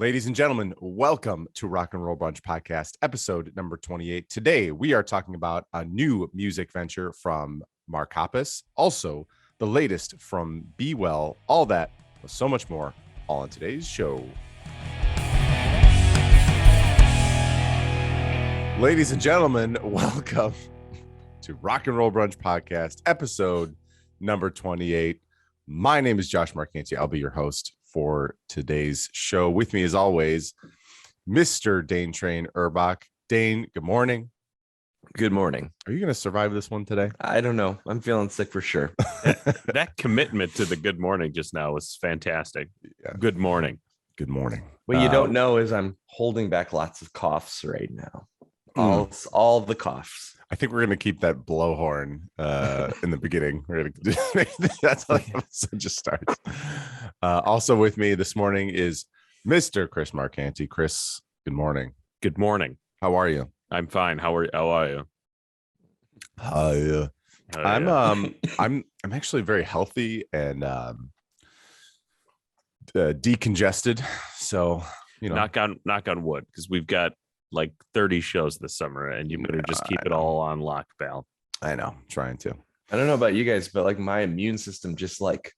Ladies and gentlemen, welcome to Rock and Roll Brunch Podcast, episode number 28. Today, we are talking about a new music venture from Mark Hoppus, also the latest from Be Well, all that, with so much more, all on today's show. Ladies and gentlemen, welcome to Rock and Roll Brunch Podcast, episode number 28. My name is Josh Marcanti. I'll be your host for today's show. With me, as always, Mr. Dane Train Urbach. Dane, good morning. Good morning. Are you going to survive this one today? I don't know. I'm feeling sick for sure. That commitment to the good morning just now was fantastic. Yeah. Good morning. Good morning. What you don't know is I'm holding back lots of coughs right now. All the coughs. I think we're going to keep that blowhorn in the beginning. We're going to that's how the episode just starts. Also with me this morning is Mr. Chris Marcanti. Chris, good morning. Good morning. How are you? I'm fine. How are you? I'm actually very healthy and decongested. So, you know, knock on wood, because we've got like 30 shows this summer, and you better just keep it all on lock, pal. I know, I'm trying to. I don't know about you guys, but like my immune system just like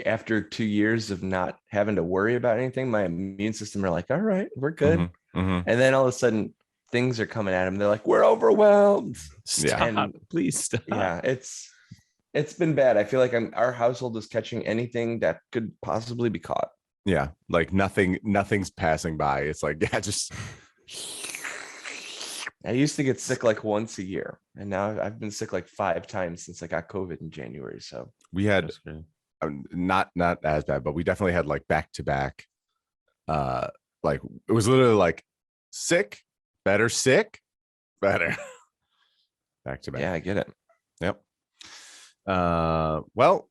after 2 years of not having to worry about anything, my immune system are like, all right, we're good. And then all of a sudden things are coming at them. They're like, we're overwhelmed. Stop. Please stop. Yeah, it's been bad. I feel like our household is catching anything that could possibly be caught. Yeah, like nothing's passing by. It's like, yeah, just I used to get sick like once a year, and now I've been sick like 5 times since I got COVID in January. So we had not as bad, but we definitely had like back to back. Like it was literally like sick, better, back to back. Yeah, I get it. Yep. Well,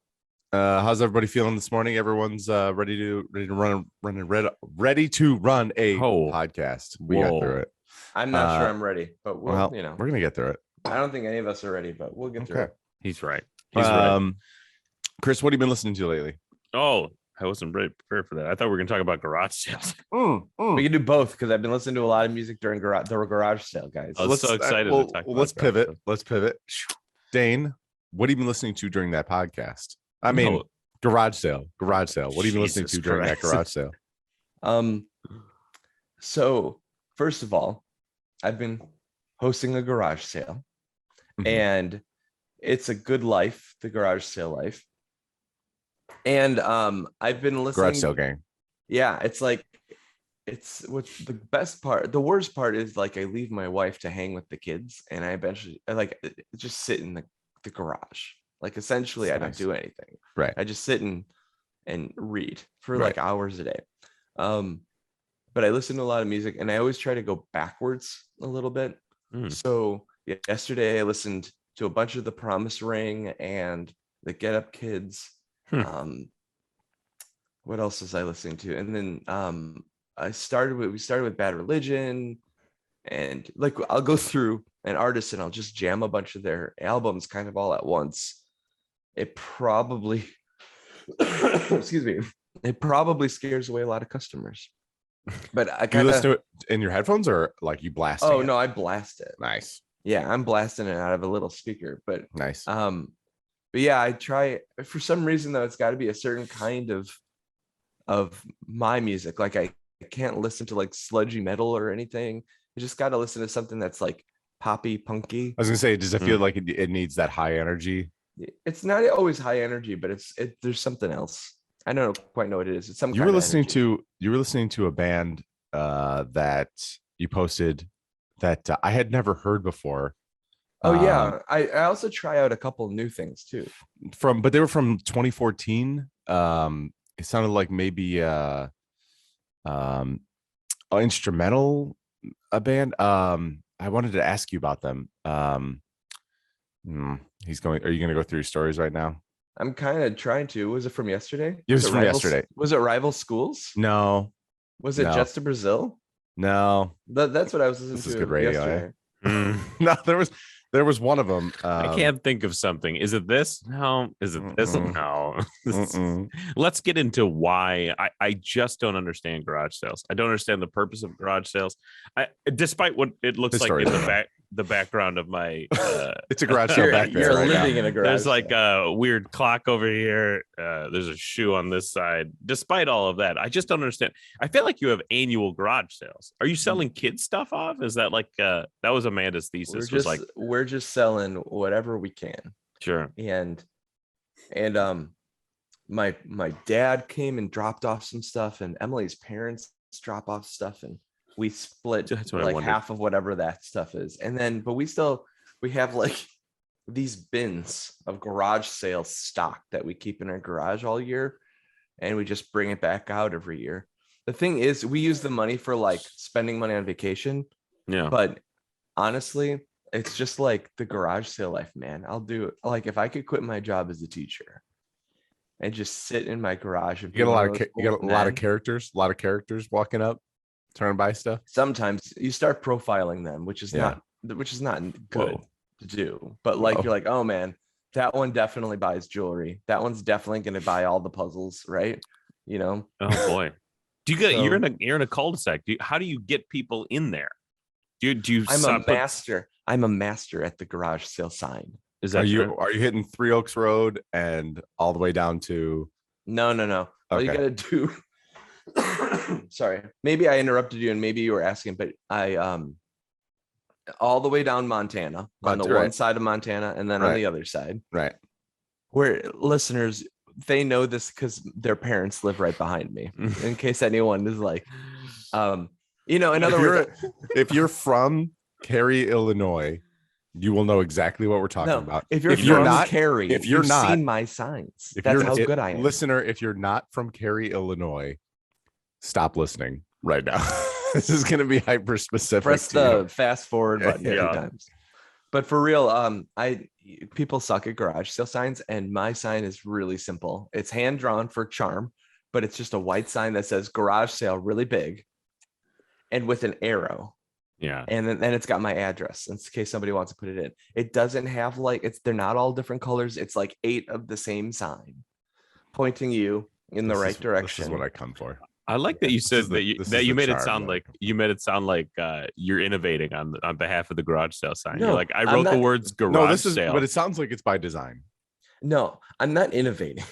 how's everybody feeling this morning? Everyone's ready to run a podcast. We got through it. I'm not sure I'm ready, but we're gonna get through it. I don't think any of us are ready, but we'll get through it. He's right. Chris, what have you been listening to lately? Oh, I wasn't really prepared for that. I thought we were gonna talk about garage sales. We can do both, because I've been listening to a lot of music during the garage sale, guys. I was so excited to talk about let's pivot. Dane, what have you been listening to during that podcast? I mean, garage sale. What have you been listening to during that garage sale? So first of all, I've been hosting a garage sale, and it's a good life, the garage sale life. And I've been listening. Garage sale gang. Yeah, it's what's the best part. The worst part is like I leave my wife to hang with the kids, and I just sit in the garage. Like essentially, I don't do anything. Right. I just sit and read for like hours a day. But I listen to a lot of music, and I always try to go backwards a little bit. So yesterday I listened to a bunch of The Promise Ring and the Get Up Kids. What else was I listening to? And then we started with Bad Religion, and like I'll go through an artist and I'll just jam a bunch of their albums kind of all at once. It probably it probably scares away a lot of customers. But I kind of listen to it in your headphones, or like you blast it? Oh no, I blast it. Nice. Yeah, I'm blasting it out of a little speaker, but nice. But yeah, I try. For some reason though, it's got to be a certain kind of my music. Like I can't listen to like sludgy metal or anything. I just got to listen to something that's like poppy, punky. I was gonna say, does it feel like it needs that high energy? It's not always high energy, but there's something else. I don't quite know what it is. It's some. You were listening to a band that you posted that I had never heard before. Oh yeah, I also try out a couple new things too. But they were from 2014. It sounded like maybe instrumental a band. I wanted to ask you about them. Are you gonna go through your stories right now? I'm kind of trying to. Was it from yesterday? It was from yesterday. Was it Rival Schools? No. Was it Just to Brazil? No. That's what I was listening to. This is good radio. No, there was There was one of them. I can't think of something. Is it this? No. Is it this? No. Let's get into why I just don't understand garage sales. I don't understand the purpose of garage sales. Despite what it looks like in the background of my it's a garage sale back there. You're living in a garage. There's like a weird clock over here. There's a shoe on this side. Despite all of that, I just don't understand. I feel like you have annual garage sales. Are you selling kids stuff off? Is that like that was Amanda's thesis? We're just selling whatever we can. Sure. And my dad came and dropped off some stuff, and Emily's parents drop off stuff, and we split like half of whatever that stuff is. And then, but we have like these bins of garage sales stock that we keep in our garage all year, and we just bring it back out every year. The thing is, we use the money for like spending money on vacation. Yeah. But honestly, it's just like the garage sale life, man. I'll do it. Like if I could quit my job as a teacher and just sit in my garage and you get a lot of characters walking up, trying to buy stuff. Sometimes you start profiling them, which is not good to do. But like you're like, oh man, that one definitely buys jewelry. That one's definitely going to buy all the puzzles, right? You know? Oh boy. Do you get you're in a cul-de-sac? How do you get people in there? Do you I'm a master at the garage sale sign. Is that are you hitting Three Oaks Road and all the way down to No. Okay. All you gotta do sorry, maybe I interrupted you and maybe you were asking, but I all the way down Montana on the one side of Montana and then on the other side. Right. Where listeners, they know this because their parents live right behind me. In case anyone is like, in other words, if you're from Cary, Illinois, you will know exactly what we're talking about. If you're not Cary, you've seen my signs. That's how good I am. Listener, if you're not from Cary, Illinois, stop listening right now. This is going to be hyper specific. Press the fast forward button a few times. But for real, people suck at garage sale signs, and my sign is really simple. It's hand drawn for charm, but it's just a white sign that says garage sale really big and with an arrow. Yeah. And then it's got my address in case somebody wants to put it in. It doesn't have they're not all different colors. It's like 8 of the same sign pointing you in the right direction. This is what I come for. I like that you said you made it sound like you're innovating on behalf of the garage sale sign. No, you're like, I wrote the words garage sale. But it sounds like it's by design. No, I'm not innovating.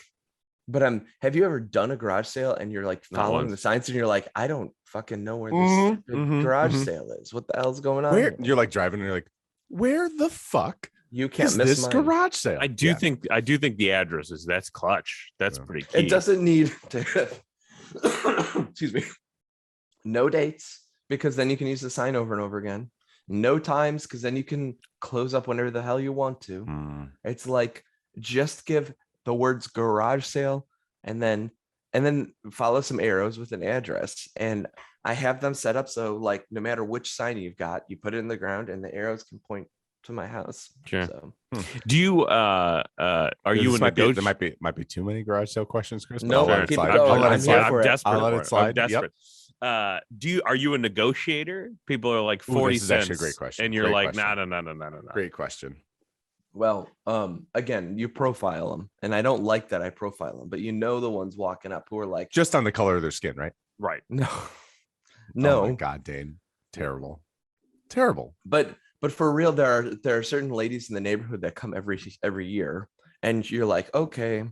But have you ever done a garage sale and you're like following the signs and you're like, I don't fucking know where this garage sale is. What the hell's going on? You're like driving and you're like, where the fuck you can't miss this garage sale? I do think the address that's clutch. That's pretty key. It doesn't need to excuse me. No dates, because then you can use the sign over and over again. No times, because then you can close up whenever the hell you want to. It's like just give the words garage sale and then follow some arrows with an address. And I have them set up so like no matter which sign you've got, you put it in the ground and the arrows can point to my house. Sure. So do you are you in a there might be too many garage sale questions, Chris? No, I'll keep it slide. going. I'm desperate. I'll let it slide. I'm desperate. Yep. Are you a negotiator? People are like 40 cents. Actually a great question. And you're great like, question. no. Great question. Well, again, you profile them, and I don't like that I profile them, but the ones walking up who are like just on the color of their skin, right? Right. No. Oh my God, Dane. Terrible. But for real, there are certain ladies in the neighborhood that come every year, and you're like, okay,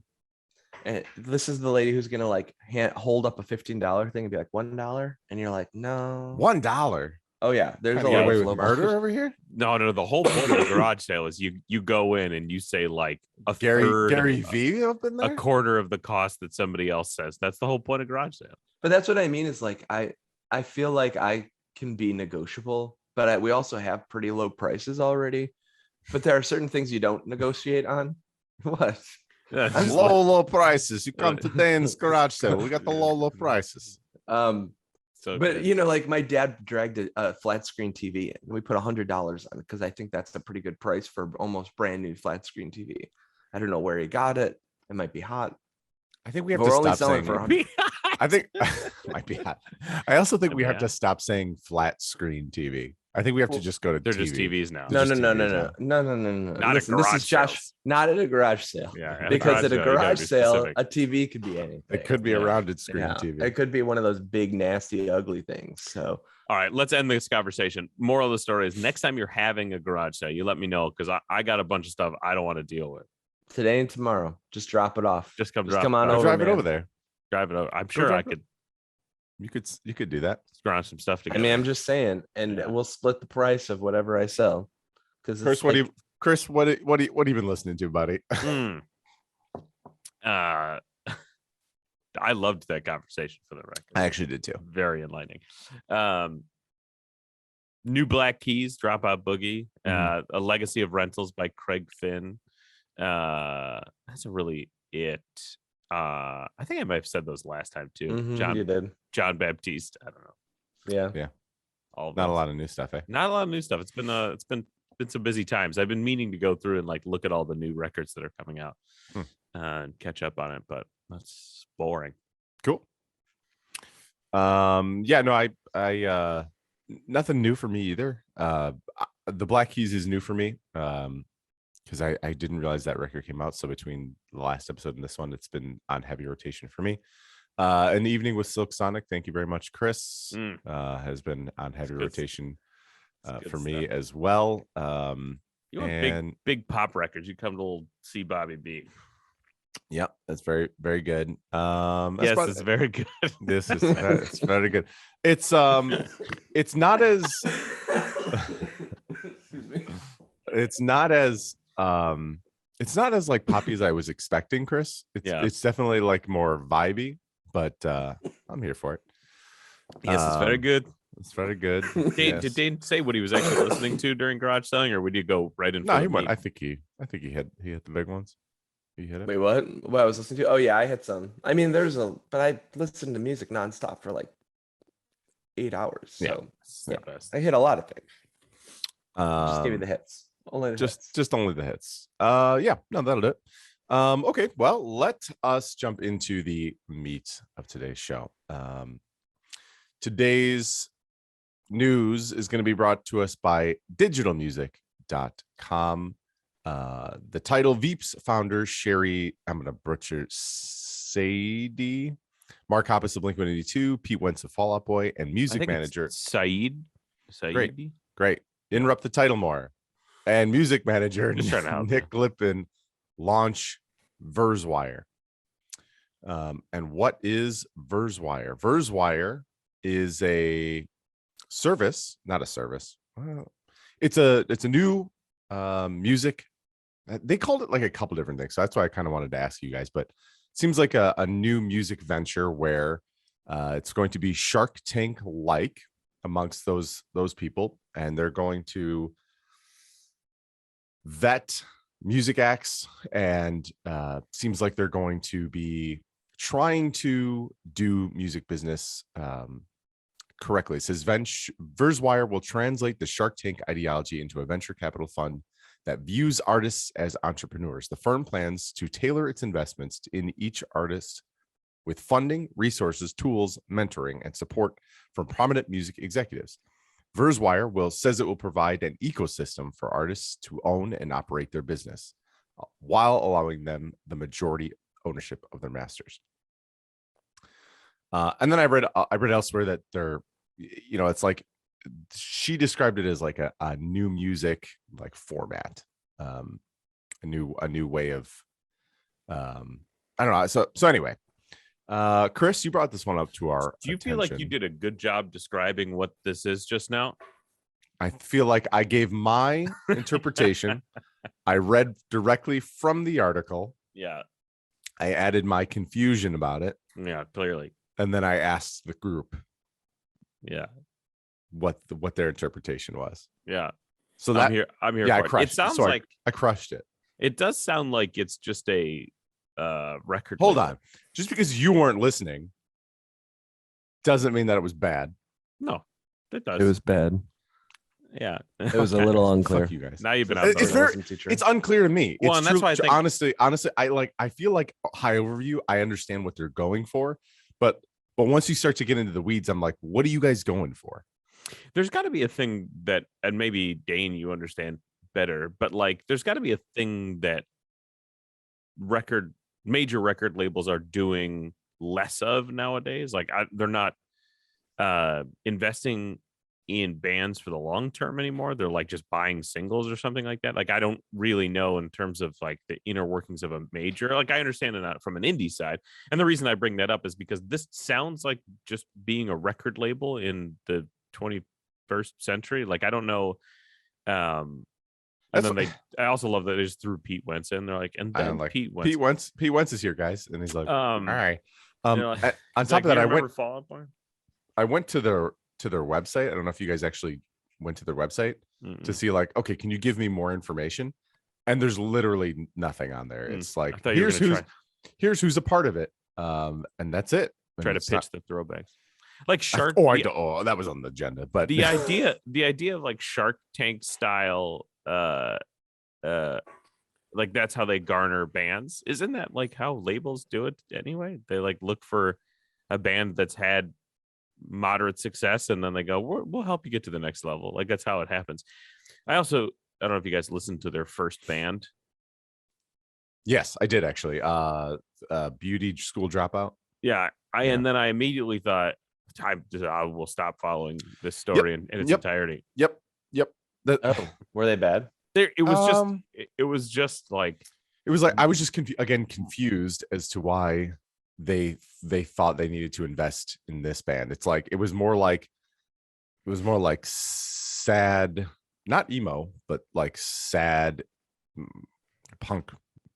and this is the lady who's gonna like hold up a $15 thing and be like $1, and you're like, no, $1. Oh yeah, there's a lot of of murder over here. No. The whole point of the garage sale is you go in and you say like Gary V up in there, a quarter of the cost that somebody else says. That's the whole point of garage sale. But that's what I mean is like I feel like I can be negotiable, but we also have pretty low prices already. But there are certain things you don't negotiate on. What? Low prices. You come to Dane's garage sale. We got the low prices. So but good. Like my dad dragged a flat screen TV in, and we put $100 on it because I think that's a pretty good price for almost brand new flat screen TV. I don't know where he got it. It might be hot. I think we have to stop saying for I think might be hot. I also think we have to stop saying flat screen TV. I think we have to just go to They're TV. just TVs now. No. Not Listen, at this garage is Josh. sales. Not at a garage sale. Yeah, Because at a sale, you gotta garage be sale, specific. a TV could be anything. It could be a rounded screen Yeah, TV. it could be one of those big, nasty, ugly things. So, All right, let's end this conversation. Moral of the story is next time you're having a garage sale, you let me know because I got a bunch of stuff I don't want to deal with. today and tomorrow, just drop it off. Just come come on it. over, drive it man. over there. Drive it over. I'm sure I could You could do that. scrounge some stuff I together. mean, I'm just saying, and Yeah. we'll split the price of whatever I sell. Because Chris, what have you been listening to, buddy? I loved that conversation for the record. I actually did too. Very enlightening. New Black Keys, Dropout Boogie, A Legacy of Rentals by Craig Finn. That's really it. I think I might have said those last time too. you did. John Baptiste. I don't know. Yeah. All of Not a those. lot of new stuff, eh? Not a lot of new stuff. It's been some busy times. I've been meaning to go through and like look at all the new records that are coming out and catch up on it, but that's boring. Cool. Yeah, no, I nothing new for me either. The Black Keys is new for me. Because I didn't realize that record came out. So between the last episode and this one, it's been on heavy rotation for me. An Evening with Silk Sonic. Thank you very much, Chris. Has been on heavy rotation for me as well. You want big pop records? You come to see Bobby B. Yep, that's very, very good. Yes, it's very good. This is it's very good. It's not as it's not as like poppy as I was expecting, Chris. It's definitely like more vibey, but I'm here for it. Yes, it's very good. It's very good. Did Dane say what he was actually listening to during garage selling, or would you go right in? No, he went. I think he hit the big ones. He hit it. Wait, what? What I was listening to? Oh yeah, I hit some. I mean, but I listened to music nonstop for like 8 hours. So I hit a lot of things. Just give me the hits. Only the hits. Just only the hits. Yeah, no, that'll do it. Okay, well, let us jump into the meat of today's show. Today's news is going to be brought to us by digitalmusic.com. The title: Veeps founder Sherry, I'm going to butcher, Sadie, Mark Hoppus of Blink-182, Pete Wentz of Fall Out Boy, and music manager Saeed. Great. Interrupt the title more. And music manager Nick Glippin launch Versewire. And what is Versewire? Versewire is a service, not a service. It's a new music. They called it like a couple different things. So that's why I kind of wanted to ask you guys, but it seems like a new music venture where it's going to be Shark Tank like amongst those people, and they're going to vet music acts, and seems like they're going to be trying to do music business correctly. It says Versewire will translate the Shark Tank ideology into a venture capital fund that views artists as entrepreneurs. The firm plans to tailor its investments in each artist with funding, resources, tools, mentoring, and support from prominent music executives. Versewire says it will provide an ecosystem for artists to own and operate their business while allowing them the majority ownership of their masters. And then I read elsewhere that they're, it's like she described it as like a new music like format, a new way of I don't know. So anyway, Chris, you brought this one up to our Do you feel like you did a good job describing what this is just now? I feel like I gave my interpretation. I read directly from the article. Yeah. I added my confusion about it. Yeah, clearly. And then I asked the group. Yeah. What their interpretation was. Yeah. So that I'm here. Yeah, for it sounds like I crushed it. It does sound like it's just a record. Hold on. Just because you weren't listening doesn't mean that it was bad. No, it does. It was bad. Yeah. It was a little unclear. Fuck you guys. Now you've been out. It's unclear to me. Well, and that's why I think, honestly, I feel like high overview, I understand what they're going for, but once you start to get into the weeds, I'm like, what are you guys going for? There's got to be a thing that, and maybe Dane, you understand better, but like, there's got to be a thing that major record labels are doing less of nowadays. Like, they're not investing in bands for the long term anymore. They're like just buying singles or something like that. Like, I don't really know in terms of like the inner workings of a major. Like, I understand it from an indie side, and the reason I bring that up is because this sounds like just being a record label in the 21st century. Like, I don't know. And then I also love that they just threw Pete Wentz in. They're like, and then like, Pete Wentz is here, guys, and he's like, all right. Like, on top of that, I went to their website. I don't know if you guys actually went to their website to see, like, okay, can you give me more information? And there's literally nothing on there. It's like, here's who's a part of it, and that's it. And try to pitch the throwbacks, like Shark. That was on the agenda, but the idea of like Shark Tank style, like that's how they garner bands. Isn't that like how labels do it anyway? They like look for a band that's had moderate success, and then they go, we'll help you get to the next level. Like, that's how it happens. I don't know if you guys listened to their first band. Yes, I did actually. Beauty School Dropout. Yeah, and then I immediately thought, I will stop following this story in its entirety. Yep. Were they bad? It was just like I was just confused as to why they thought they needed to invest in this band. It's like it was more like sad, not emo, but like sad punk,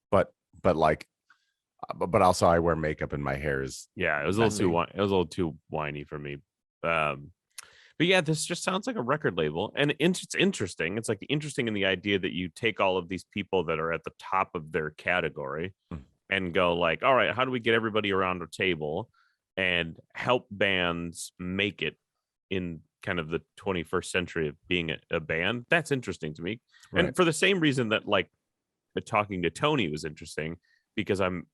but also I wear makeup and my hair is it was a little too whiny for me. But yeah, this just sounds like a record label, and it's interesting. It's like interesting in the idea that you take all of these people that are at the top of their category and go like, all right, how do we get everybody around a table and help bands make it in kind of the 21st century of being a band? That's interesting to me. Right. And for the same reason that like talking to Tony was interesting, because I'm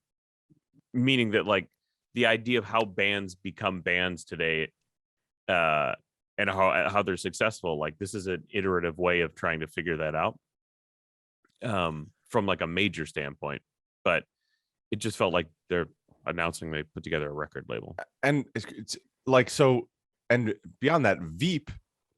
meaning that like the idea of how bands become bands today, and how they're successful, like this is an iterative way of trying to figure that out, from like a major standpoint. But it just felt like they're announcing they put together a record label, and it's like, so, and beyond that, Veep,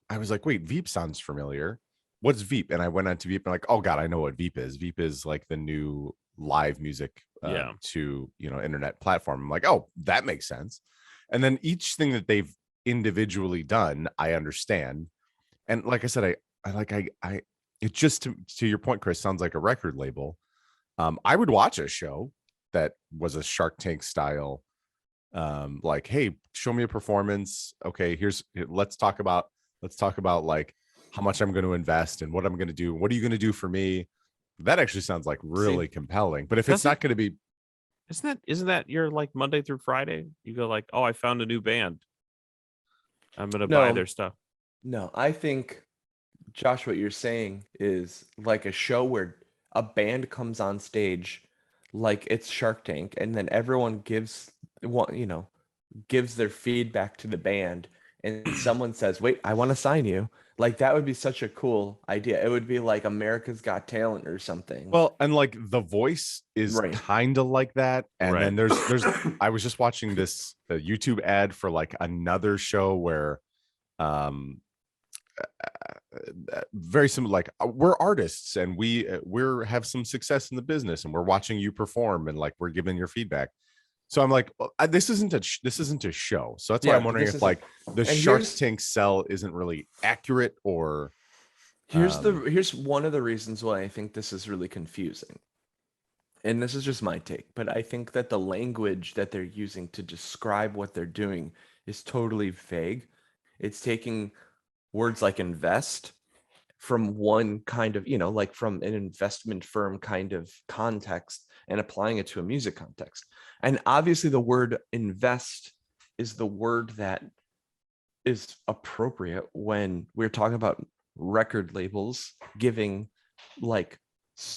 I was like, wait, Veep sounds familiar. What's Veep? And I went on to Veep and like, oh god, I know what Veep is. Veep is like the new live music to internet platform. I'm like, oh, that makes sense. And then each thing that they've individually done, I understand. And like I said, I it just, to your point, Chris, sounds like a record label. I would watch a show that was a Shark Tank style, like, hey, show me a performance. Okay, let's talk about like how much I'm going to invest and what I'm going to do. What are you going to do for me? That actually sounds like really compelling. But if it's not going to be, isn't that your like Monday through Friday? You go like, oh, I found a new band, I'm going to buy their stuff. No, I think, Josh, what you're saying is like a show where a band comes on stage like it's Shark Tank, and then everyone gives their feedback to the band, and someone says, wait, I want to sign you. Like, that would be such a cool idea. It would be like America's Got Talent or something. Well, and like The Voice is kind of like that. And then there's I was just watching this YouTube ad for like another show where very similar, like, we're artists and we have some success in the business and we're watching you perform and like we're giving your feedback. So I'm like, this isn't a show. So that's why I'm wondering if like the Shark Tank sell isn't really accurate, or here's one of the reasons why I think this is really confusing. And this is just my take, but I think that the language that they're using to describe what they're doing is totally vague. It's taking words like invest from one kind of, like from an investment firm kind of context and applying it to a music context. And obviously the word invest is the word that is appropriate when we're talking about record labels giving, like,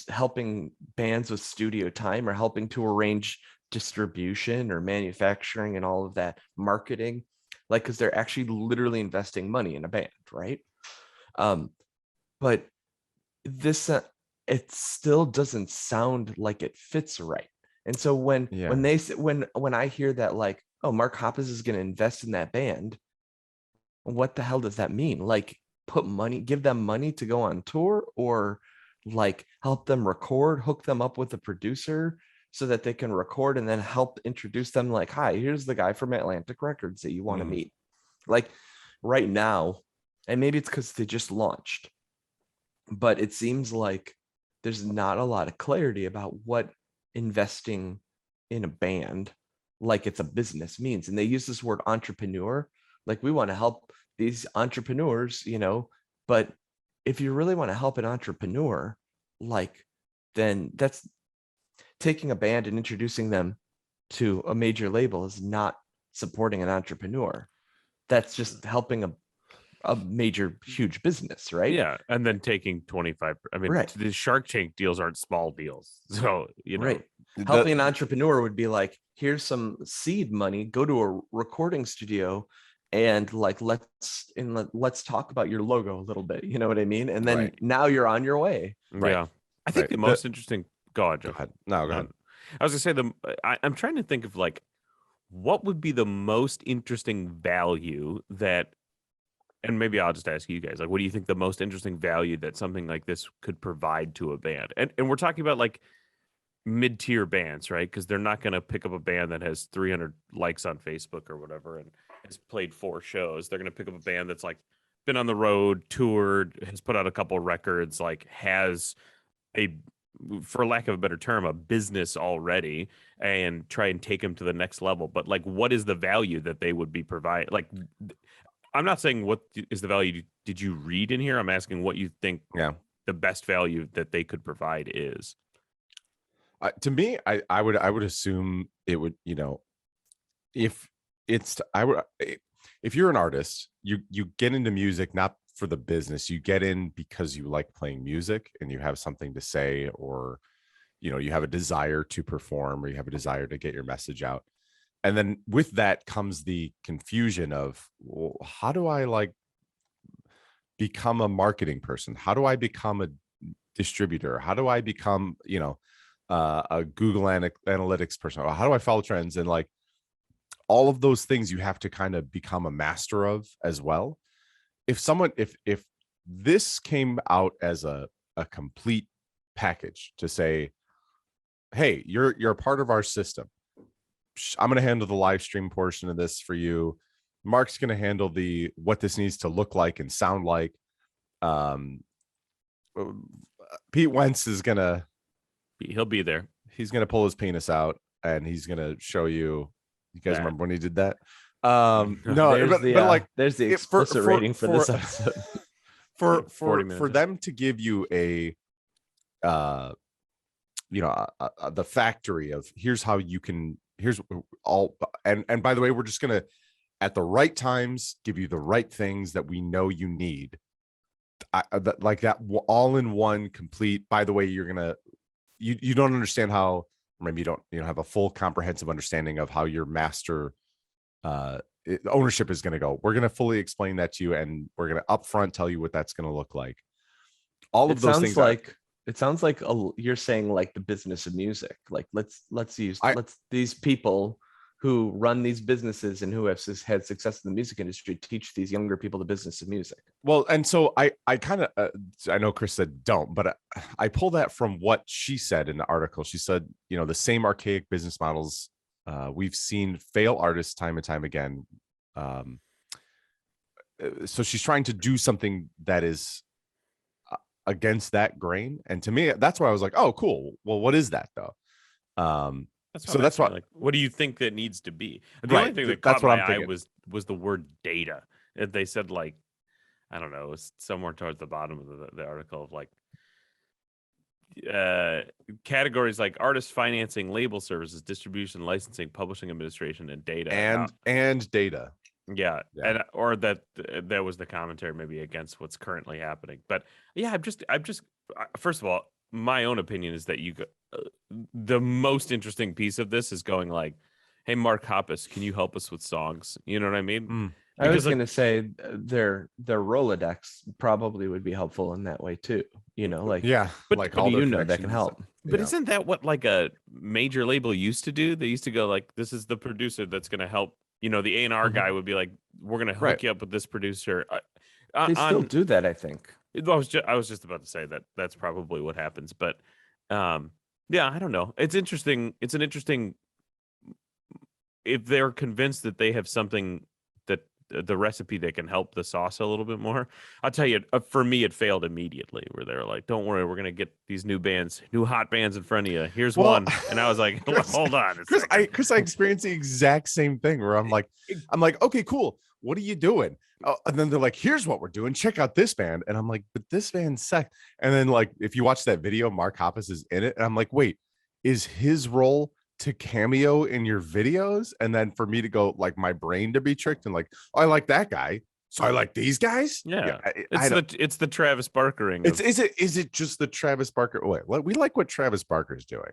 helping bands with studio time or helping to arrange distribution or manufacturing and all of that marketing like, because they're actually literally investing money in a band, right? But this it still doesn't sound like it fits right. And so when they say, when I hear that, like, oh, Mark Hoppus is going to invest in that band, what the hell does that mean? Like, give them money to go on tour, or like help them record, hook them up with a producer so that they can record and then help introduce them, like, hi, here's the guy from Atlantic Records that you want to meet. Like right now, and maybe it's because they just launched, but it seems like there's not a lot of clarity about what investing in a band like it's a business means. And they use this word entrepreneur, like, we want to help these entrepreneurs, but if you really want to help an entrepreneur, like, then that's taking a band and introducing them to a major label is not supporting an entrepreneur. That's just helping a major, huge business, right? Yeah, and then taking 25. I mean, right. The Shark Tank deals aren't small deals, so right. Helping an entrepreneur would be like, here's some seed money, go to a recording studio, and like let's talk about your logo a little bit. You know what I mean? And then now you're on your way. Right. Yeah, I think the most interesting. Go ahead. No, go ahead. I was gonna say I'm trying to think of like what would be the most interesting value that. And maybe I'll just ask you guys, like, what do you think the most interesting value that something like this could provide to a band? And we're talking about like mid-tier bands, right? Because they're not going to pick up a band that has 300 likes on Facebook or whatever and has played 4 shows. They're going to pick up a band that's like been on the road, toured, has put out a couple records, like has a, for lack of a better term, a business already, and try and take them to the next level. But like, what is the value that they would be providing? Like, I'm not saying what is the value did you read in here. I'm asking what you think the best value that they could provide is. To me, I would assume it would, if you're an artist, you get into music not for the business. You get in because you like playing music and you have something to say, or you have a desire to perform, or you have a desire to get your message out. And then with that comes the confusion of, well, how do I like become a marketing person? How do I become a distributor? How do I become, a Google Analytics person? Or how do I follow trends? And like all of those things you have to kind of become a master of as well. If this came out as a complete package to say, hey, you're a part of our system. I'm going to handle the live stream portion of this for you. Mark's going to handle what this needs to look like and sound like. Pete Wentz is he'll be there. He's going to pull his penis out and he's going to show you. You guys remember when he did that? No, but like there's the explicit rating for this episode. for them to give you the factory of here's how you can. Here's all, and by the way, we're just gonna at the right times give you the right things that we know you need. Like that all in one complete. By the way, you're gonna you don't understand how, maybe you don't have a full comprehensive understanding of how your master ownership is going to go. We're going to fully explain that to you, and we're going to upfront tell you what that's going to look like. All of those things. It sounds like you're saying like the business of music. Like let's these people who run these businesses and who have had success in the music industry teach these younger people the business of music. Well, and so I kind of I know Chris said don't, but I pull that from what she said in the article. She said, the same archaic business models we've seen fail artists time and time again. So she's trying to do something that is against that grain, and to me that's why I was like, oh cool, well what is that though? That's what, like, what do you think that needs to be? The only thing that caught my eye was the word data. They said, like, I don't know, it was somewhere towards the bottom of the article of like categories like artist financing, label services, distribution, licensing, publishing administration, and data. And data. Yeah. And or that was the commentary maybe against what's currently happening. But yeah, I'm just first of all, my own opinion is that the most interesting piece of this is going like, hey, Mark Hoppus, can you help us with songs? You know what I mean? I was going to say their Rolodex probably would be helpful in that way too. Like, but like all their that can help. But isn't that what like a major label used to do? They used to go like, this is the producer that's going to help. The A&R guy would be like, we're going to hook you up with this producer. They still do that, I think. I was just about to say that that's probably what happens. But yeah, I don't know. It's interesting. It's an interesting, if they're convinced that they have something that the recipe that can help the sauce a little bit more. I'll tell you, for me, it failed immediately, where they're like, don't worry, we're going to get these new hot bands in front of you. Here's one. And I was like, hold on a second. Chris, I experienced the exact same thing where I'm like, okay, cool. What are you doing? Oh, and then they're like, here's what we're doing. Check out this band. And I'm like, but this band sucks. And then like, if you watch that video, Mark Hoppus is in it. And I'm like, wait, is his role to cameo in your videos? And then for me to go like my brain to be tricked and like, oh, I like that guy, so I like these guys. It's the Travis Barkering. Is it just the Travis Barker? Wait, we like what Travis Barker is doing,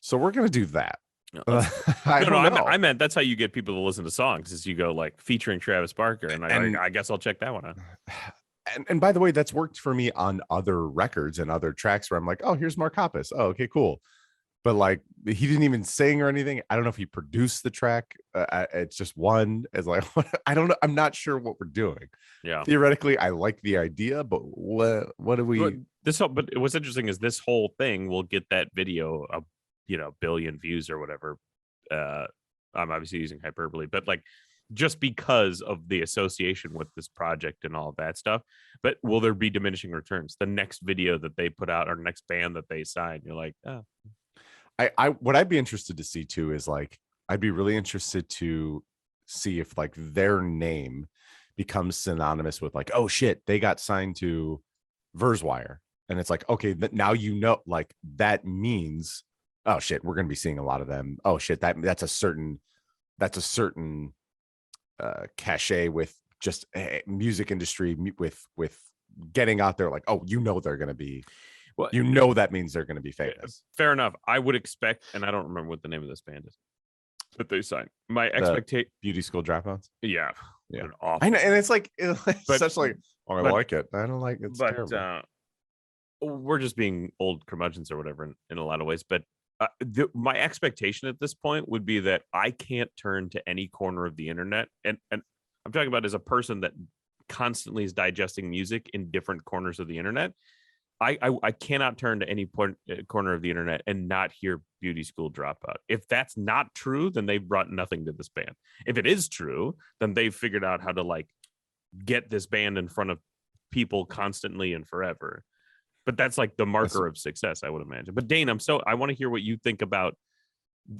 so we're gonna do that. I meant that's how you get people to listen to songs, is you go like featuring Travis Barker, and I guess I'll check that one out. And by the way, that's worked for me on other records and other tracks where I'm like, oh, here's Mark Hoppus. Oh, okay, cool. But like, he didn't even sing or anything. I don't know if he produced the track. It's just one. It's like, I don't know. I'm not sure what we're doing. Yeah. Theoretically, I like the idea, but what do we? But what's interesting is this whole thing will get that video a billion views or whatever. I'm obviously using hyperbole, but like, just because of the association with this project and all of that stuff. But will there be diminishing returns? The next video that they put out, or next band that they sign, you're like, oh. What I'd be interested to see too is like, I'd be really interested to see if like their name becomes synonymous with like, oh shit, they got signed to Versewire. And it's like, okay, now like that means, oh shit, we're going to be seeing a lot of them. Oh shit, that's a certain cachet with just music industry with getting out there. Like, oh, they're going to be, well, that means they're going to be famous. Fair enough. I would expect, and I don't remember what the name of this band is, but they signed. My expectation, Beauty School Dropouts. Yeah. Awful. I know, and it's like, such like, oh, I like it. I don't like it. It's terrible. We're just being old curmudgeons or whatever in a lot of ways. But my expectation at this point would be that I can't turn to any corner of the internet, and I'm talking about as a person that constantly is digesting music in different corners of the internet. I cannot turn to any corner of the internet and not hear Beauty School Dropout. If that's not true, then they've brought nothing to this band. If it is true, then they've figured out how to like get this band in front of people constantly and forever. But that's like the marker of success, I would imagine. But Dane, I want to hear what you think about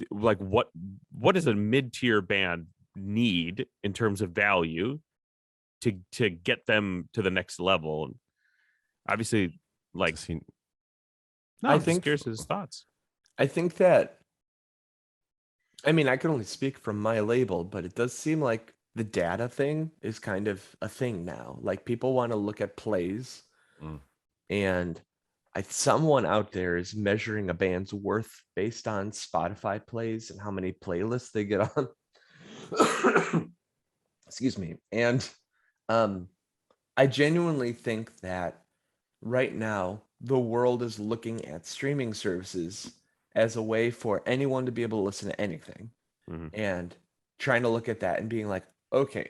like what does a mid-tier band need in terms of value to get them to the next level? Obviously, like, I think curious his thoughts. I think that, I mean, I can only speak from my label, but it does seem like the data thing is kind of a thing now. Like, people want to look at plays, and someone out there is measuring a band's worth based on Spotify plays and how many playlists they get on. Excuse me. And I genuinely think that right now, the world is looking at streaming services as a way for anyone to be able to listen to anything, and trying to look at that and being like, okay,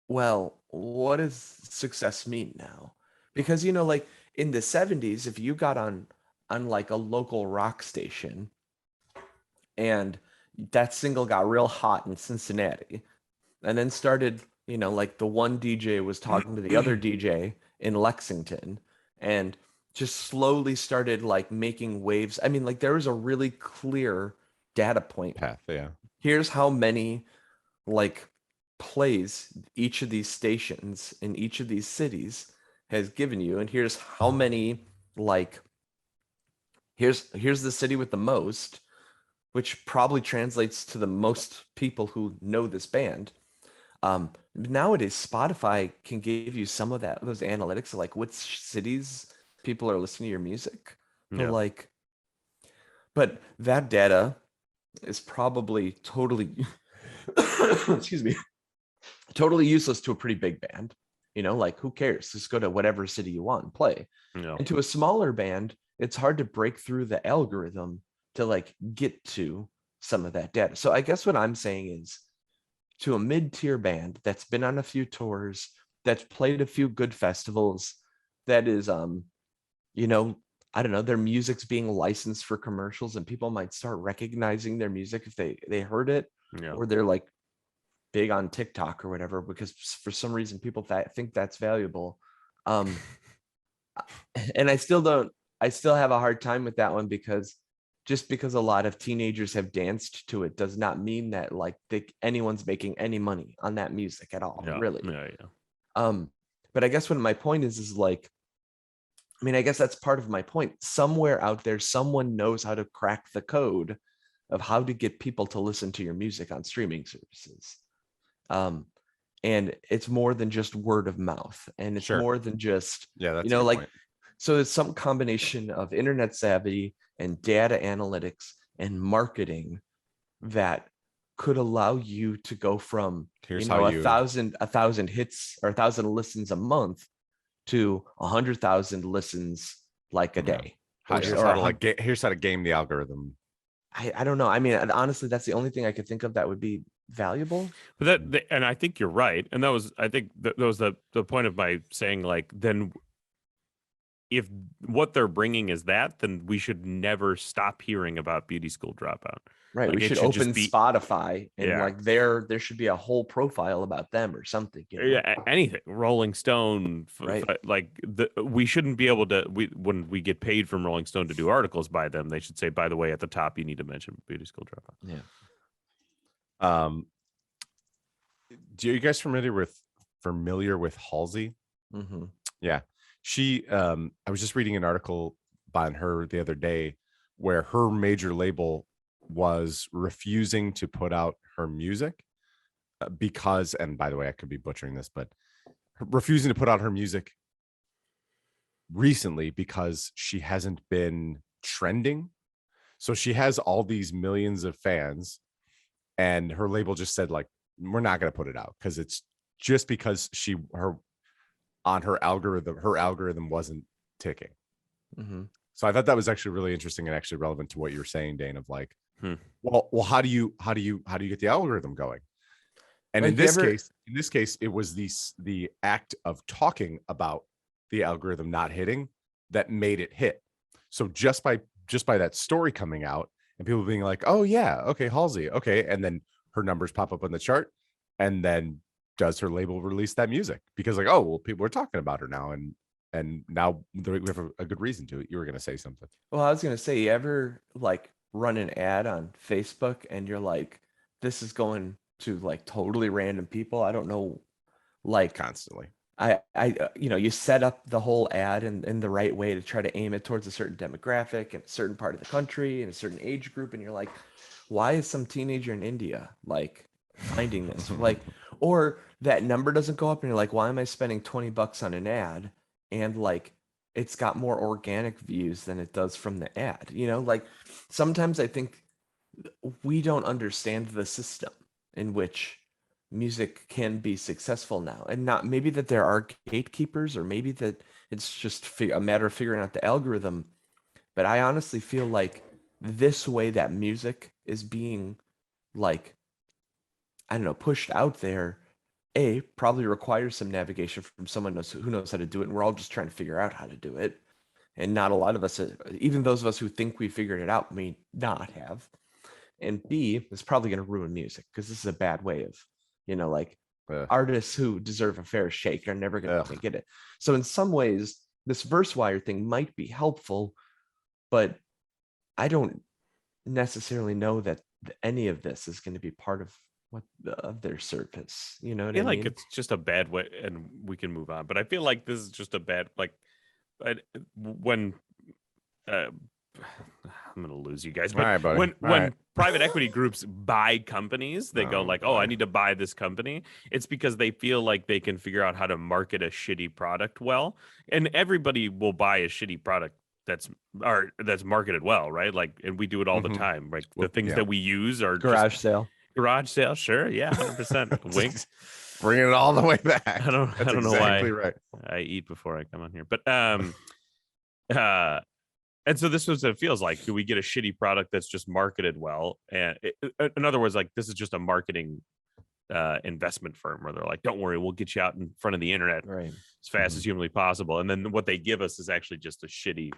well, what does success mean now? Because, like in the 70s, if you got on like a local rock station and that single got real hot in Cincinnati and then started, like the one DJ was talking to the other DJ in Lexington, and just slowly started like making waves. I mean, like there was a really clear data point path. Yeah. Here's how many like plays each of these stations in each of these cities has given you, and here's how many like here's the city with the most, which probably translates to the most people who know this band. Nowadays, Spotify can give you some of those analytics of like which cities people are listening to your music. Yeah. But that data is probably totally excuse me, totally useless to a pretty big band. You know, like who cares? Just go to whatever city you want and play. And to a smaller band, it's hard to break through the algorithm to like get to some of that data. So I guess what I'm saying is, to a mid-tier band that's been on a few tours, that's played a few good festivals, that is you know, I don't know, their music's being licensed for commercials and people might start recognizing their music if they heard it, or they're like big on TikTok or whatever, because for some reason people think that's valuable. And I still have a hard time with that one, because just because a lot of teenagers have danced to it does not mean that like anyone's making any money on that music at all, really. But I guess what my point is like, I mean, I guess that's part of my point. Somewhere out there, someone knows how to crack the code of how to get people to listen to your music on streaming services. And it's more than just word of mouth, and it's more than just, that's you know, like point. So it's some combination of internet savvy and data analytics and marketing that could allow you to go from 1,000 hits or 1,000 listens a month to 100,000 listens like a day. Here's how to game the algorithm. I don't know. I mean, honestly, that's the only thing I could think of that would be valuable. But and I think you're right. And that was, I think that was the point of my saying, like, then if what they're bringing is that, then we should never stop hearing about Beauty School Dropout. Right. Like, we should open Spotify and like there should be a whole profile about them or something. You know? Yeah, anything. Rolling Stone, right? Like we shouldn't be able to. When we get paid from Rolling Stone to do articles by them, they should say, by the way, at the top, you need to mention Beauty School Dropout. Yeah. Do you guys familiar with Halsey? Mm-hmm. Yeah, she. I was just reading an article by her the other day where her major label was refusing to put out her music because, and by the way, I could be butchering this, but refusing to put out her music recently because she hasn't been trending. So she has all these millions of fans, and her label just said, like, we're not going to put it out because it's just because her algorithm wasn't ticking. Mm-hmm. So I thought that was actually really interesting and actually relevant to what you were saying, Dane, of like, well, how do you get the algorithm going? And in this case, it was the act of talking about the algorithm not hitting that made it hit. So just by that story coming out and people being like, oh yeah, okay, Halsey, okay, and then her numbers pop up on the chart, and then does her label release that music because, like, oh well, people are talking about her now, and now we have a good reason to it. You were going to say something. Well, I was going to say, you ever like run an ad on Facebook and you're like, this is going to like totally random people? I don't know, like constantly. I you set up the whole ad in the right way to try to aim it towards a certain demographic and a certain part of the country and a certain age group, and you're like, why is some teenager in India like finding this? Like, or that number doesn't go up and you're like, why am I spending $20 on an ad and like it's got more organic views than it does from the ad? You know, like sometimes I think we don't understand the system in which music can be successful now, and not maybe that there are gatekeepers, or maybe that it's just a matter of figuring out the algorithm. But I honestly feel like this way that music is being, like, I don't know, pushed out there, probably requires some navigation from someone who knows how to do it, and we're all just trying to figure out how to do it. And not a lot of us, even those of us who think we figured it out, may not have. And B, it's probably going to ruin music, because this is a bad way of, like, artists who deserve a fair shake are never going to get it. So in some ways, this Versewire thing might be helpful, but I don't necessarily know that any of this is going to be part of their service. You know what I mean? Like, it's just a bad way, and we can move on. But I feel like this is just a bad, like, when I'm gonna lose you guys. But when private equity groups buy companies, they go like, I need to buy this company. It's because they feel like they can figure out how to market a shitty product well, and everybody will buy a shitty product that's marketed well, right? Like, and we do it all the time. Right? The things that we use are garage sale. Garage sale, sure, yeah, 100%. Winks. Bringing it all the way back. I don't know exactly why right. I eat before I come on here, but and so this was what it feels like. Do we get a shitty product that's just marketed well? And in other words, like this is just a marketing investment firm where they're like, don't worry, we'll get you out in front of the internet as fast as humanly possible. And then what they give us is actually just a shitty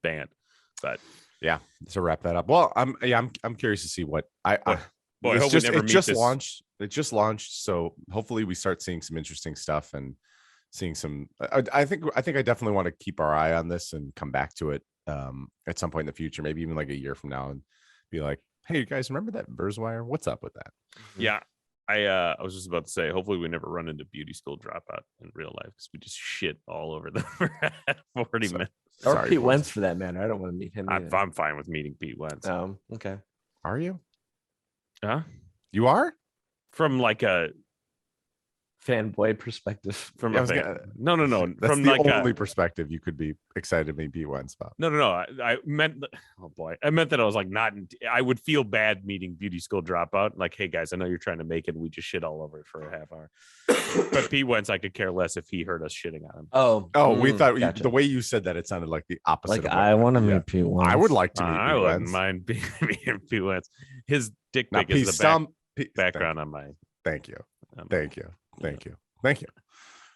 band. But yeah, to wrap that up. Well, I'm curious to see what it just launched. So hopefully we start seeing some interesting stuff and seeing some, I think I definitely want to keep our eye on this and come back to it at some point in the future, maybe even like a year from now, and be like, hey, you guys remember that Versewire? What's up with that? Yeah. I was just about to say, hopefully we never run into beauty school dropout in real life because we just shit all over them for 40 minutes. Or Pete Wentz for that matter. I don't want to meet him. I'm fine with meeting Pete Wentz. Okay. Are you? Huh? You are? From like a fanboy perspective. From no. That's from the like only perspective you could be excited to meet Pete Wentz about. No. I meant, oh boy, I meant that I was like I would feel bad meeting beauty school dropout. Like, hey guys, I know you're trying to make it. And we just shit all over it for a half hour. But Pete Wentz, I could care less if he heard us shitting on him. We thought gotcha. The way you said that, it sounded like the opposite. Like I want to meet Pete Wentz. I would like to meet. I wouldn't mind meeting Pete Wentz. His dick pic is the background on my. Thank you.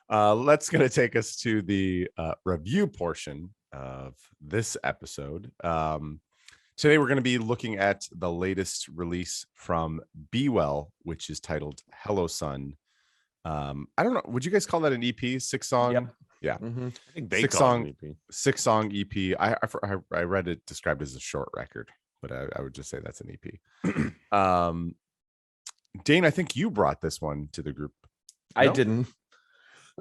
Let's gonna take us to the review portion of this episode. Today we're going to be looking at the latest release from Be Well, which is titled Hello Sun. I don't know, would you guys call that an EP? 6-song? Yep. Yeah. I think they call it an EP. 6-song EP. I read it described as a short record, but I would just say that's an EP. Dane, I think you brought this one to the group. I didn't.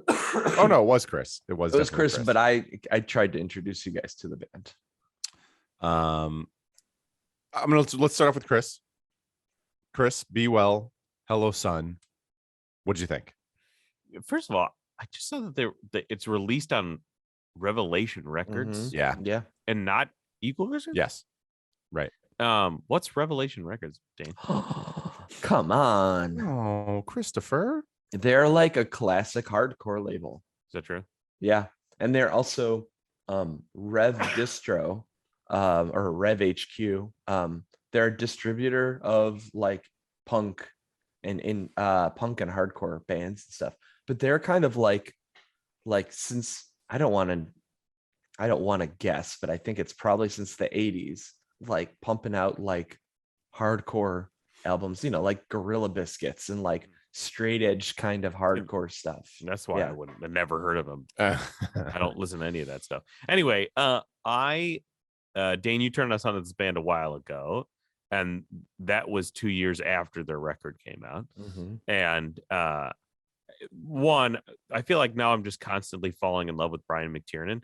Oh no, it was Chris. It was Chris, but I tried to introduce you guys to the band. Let's start off with Chris. Chris, Be Well, Hello Sun. What did you think? First of all, I just saw that it's released on Revelation Records. Mm-hmm. Yeah, and not Equal Vision. Yes, right. What's Revelation Records, Dane? Come on. Oh, Christopher. They're like a classic hardcore label. Is that true? Yeah. And they're also Rev Distro or Rev HQ. They're a distributor of like punk and hardcore bands and stuff. But they're kind of like since I don't want to guess, but I think it's probably since the 80s, like pumping out like hardcore albums, like Gorilla Biscuits and like straight edge kind of hardcore stuff. That's why I wouldn't have never heard of them. I don't listen to any of that stuff. Anyway, Dane, you turned us on to this band a while ago, and that was 2 years after their record came out. Mm-hmm. And one, I feel like now I'm just constantly falling in love with Brian McTiernan.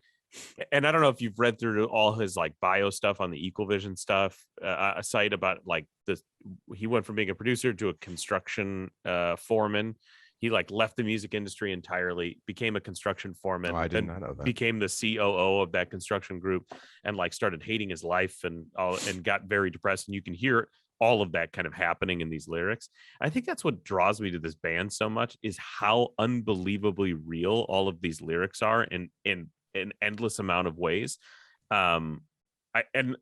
And I don't know if you've read through all his like bio stuff on the Equal Vision stuff, a site about like this. He went from being a producer to a construction foreman. He like left the music industry entirely, became a construction foreman. I did not know that. Became the COO of that construction group, and like started hating his life and got very depressed. And you can hear all of that kind of happening in these lyrics. I think that's what draws me to this band so much, is how unbelievably real all of these lyrics are in an endless amount of ways. And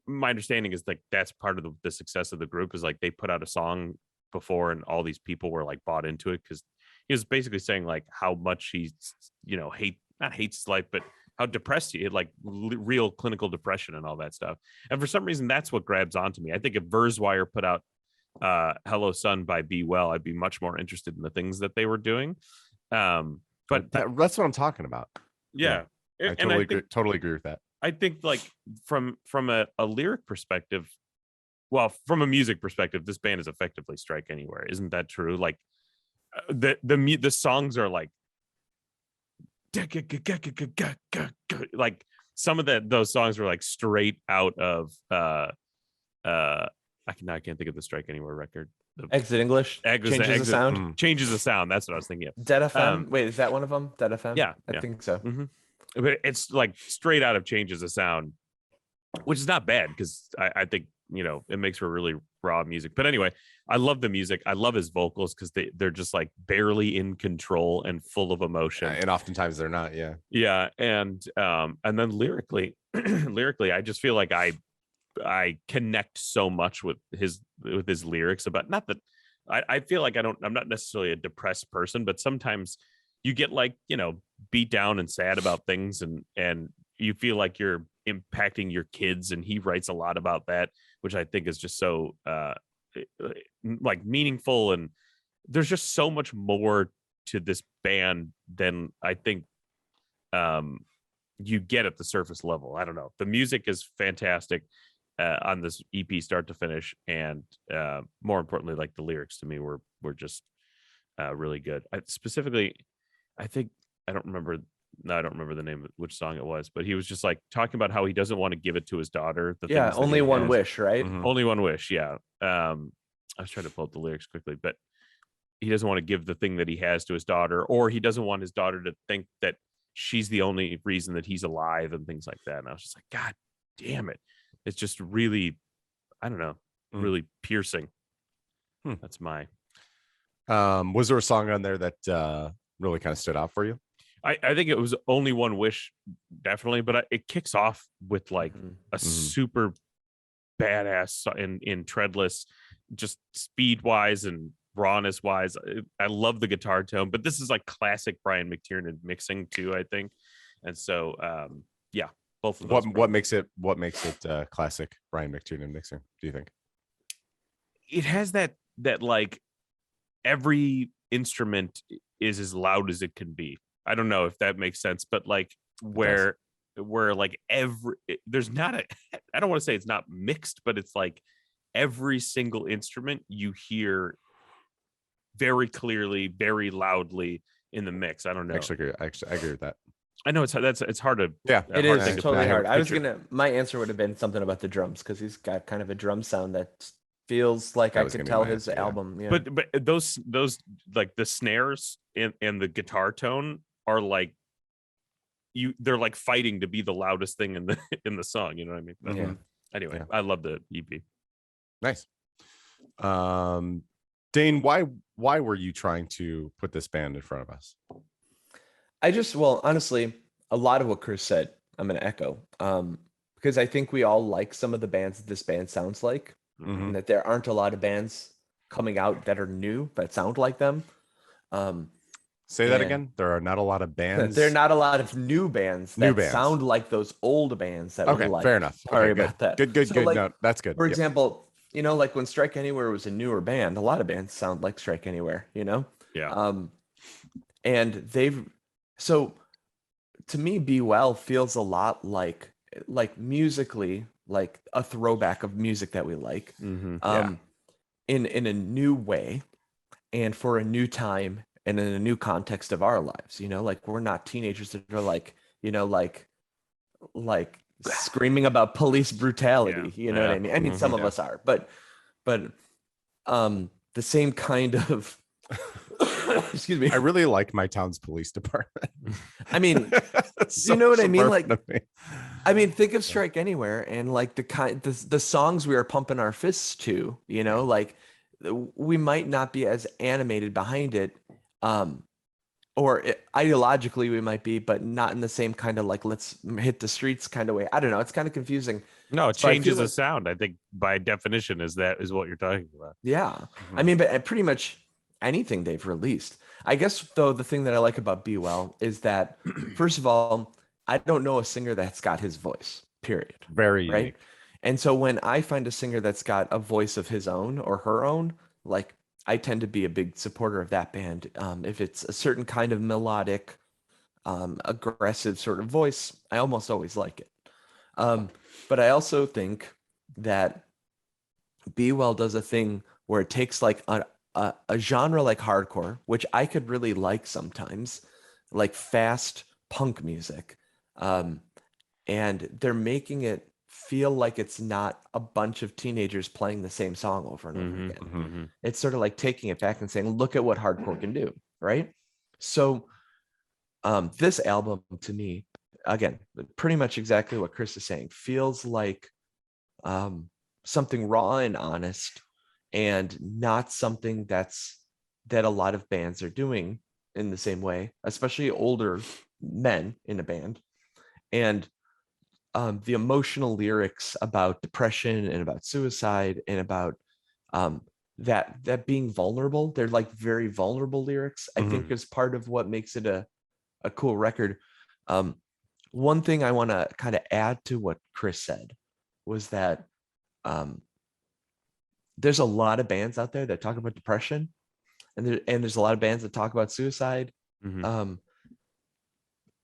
my understanding is like that's part of the success of the group, is like they put out a song before and all these people were like bought into it, because he was basically saying like how much he hates his life, but how depressed he had, like real clinical depression and all that stuff. And for some reason that's what grabs onto me. I think if Versewire put out Hello Sun by Be Well, I'd be much more interested in the things that they were doing. But that's what I'm talking about. Yeah. I totally agree with that. I think like from a lyric perspective, well, from a music perspective, this band is effectively Strike Anywhere. Isn't that true? Like the songs are like some of those songs were like straight out of I can't think of the Strike Anywhere record. Exit English. Changes the sound. Changes the sound. That's what I was thinking of. Dead FM. Wait, is that one of them? Dead FM. Yeah, I think so. Mm-hmm. But it's like straight out of Changes the Sound, which is not bad, because I think it makes for really raw music. But anyway, I love the music. I love his vocals because they're just like barely in control and full of emotion. And oftentimes they're not. Yeah. Yeah. And then lyrically, I just feel like I connect so much with his lyrics about, not that I feel like I'm not necessarily a depressed person, but sometimes you get like, beat down and sad about things and you feel like you're impacting your kids. And he writes a lot about that, which I think is just so like meaningful. And there's just so much more to this band than I think you get at the surface level. I don't know. The music is fantastic on this EP start to finish. And more importantly, like the lyrics to me were just really good. I think I don't remember the name of which song it was, but he was just like talking about how he doesn't want to give it to his daughter. Only one wish, right? Mhm. Only one wish. Yeah. I was trying to pull up the lyrics quickly, but he doesn't want to give the thing that he has to his daughter, or he doesn't want his daughter to think that she's the only reason that he's alive and things like that. And I was just like, God damn it. It's just really, I don't know, really piercing. That's my. Was there a song on there that really kind of stood out for you? I think it was Only One Wish, definitely, but it kicks off with like a super badass in treadless, just speed wise and rawness wise. I love the guitar tone, but this is like classic Brian McTiernan mixing too, I think. And so, yeah, both of those. What makes it classic Brian McTiernan mixing, do you think? It has that like every instrument is as loud as it can be. I don't know if that makes sense, but like where like there's not I don't want to say it's not mixed, but it's like every single instrument you hear very clearly, very loudly in the mix. I don't know. Actually, I agree with that. I know it's hard to. Yeah, it is totally hard. My answer would have been something about the drums, because he's got kind of a drum sound that feels like I could tell his album. Yeah. But those like the snares and the guitar tone are like they're like fighting to be the loudest thing in the song. You know what I mean? Yeah. Anyway, I love the EP. Nice. Dane, why were you trying to put this band in front of us? Honestly, a lot of what Chris said, I'm going to echo, because I think we all like some of the bands that this band sounds like, and that there aren't a lot of bands coming out that are new that sound like them. Say that again. There are not a lot of bands. There are not a lot of new bands that sound like those old bands that we like. Fair enough. Sorry about that. Good. Like, no, that's good. For example, like when Strike Anywhere was a newer band, a lot of bands sound like Strike Anywhere, Yeah. And so to me, Be Well feels a lot like musically, like a throwback of music that we like, in a new way and for a new time and in a new context of our lives. Like we're not teenagers that are like screaming about police brutality. You know what I mean? I mean, some of us are, but the same kind of excuse me. I really like my town's police department. I mean, you know what I mean? Like, I mean, think of Strike Anywhere and like the songs we are pumping our fists to, like we might not be as animated behind it. Ideologically we might be, but not in the same kind of like, let's hit the streets kind of way. I don't know. It's kind of confusing. No, it changes the sound. I think by definition is what you're talking about. Yeah. I mean, but pretty much anything they've released. I guess though, the thing that I like about Be Well is that first of all, I don't know a singer that's got his voice, period. Very right. unique. And so when I find a singer that's got a voice of his own or her own, like I tend to be a big supporter of that band. If it's a certain kind of melodic, aggressive sort of voice, I almost always like it. But I also think that Be Well does a thing where it takes like a genre like hardcore, which I could really like sometimes, like fast punk music. And they're making it feel like it's not a bunch of teenagers playing the same song over and over again. It's sort of like taking it back and saying, look at what hardcore can do, right? So this album to me, again, pretty much exactly what Chris is saying, feels like something raw and honest, and not something that a lot of bands are doing in the same way, especially older men in a band. And the emotional lyrics about depression and about suicide and about that being vulnerable, they're like very vulnerable lyrics, I think is part of what makes it a cool record. One thing I want to kind of add to what Chris said was that there's a lot of bands out there that talk about depression, and there's a lot of bands that talk about suicide.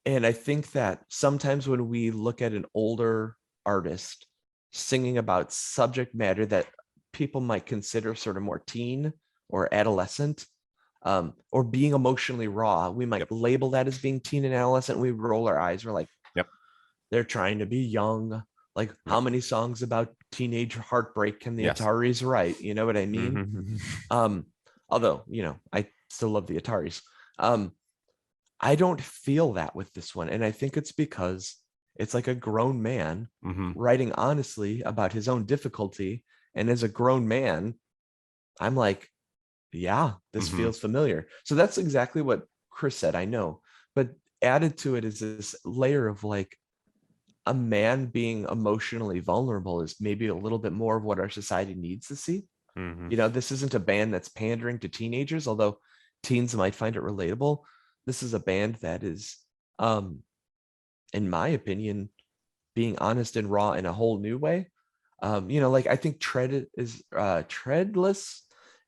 And I think that sometimes when we look at an older artist singing about subject matter that people might consider sort of more teen or adolescent, or being emotionally raw, we might label that as being teen and adolescent. We roll our eyes. We're like, they're trying to be young. Like, how many songs about teenage heartbreak can the Ataris write? You know what I mean? Although, I still love the Ataris. I don't feel that with this one. And I think it's because it's like a grown man writing honestly about his own difficulty. And as a grown man, I'm like, yeah, this feels familiar. So that's exactly what Chris said, I know. But added to it is this layer of like, a man being emotionally vulnerable is maybe a little bit more of what our society needs to see. This isn't a band that's pandering to teenagers, although teens might find it relatable. This is a band that is, in my opinion, being honest and raw in a whole new way. Like I think Treadless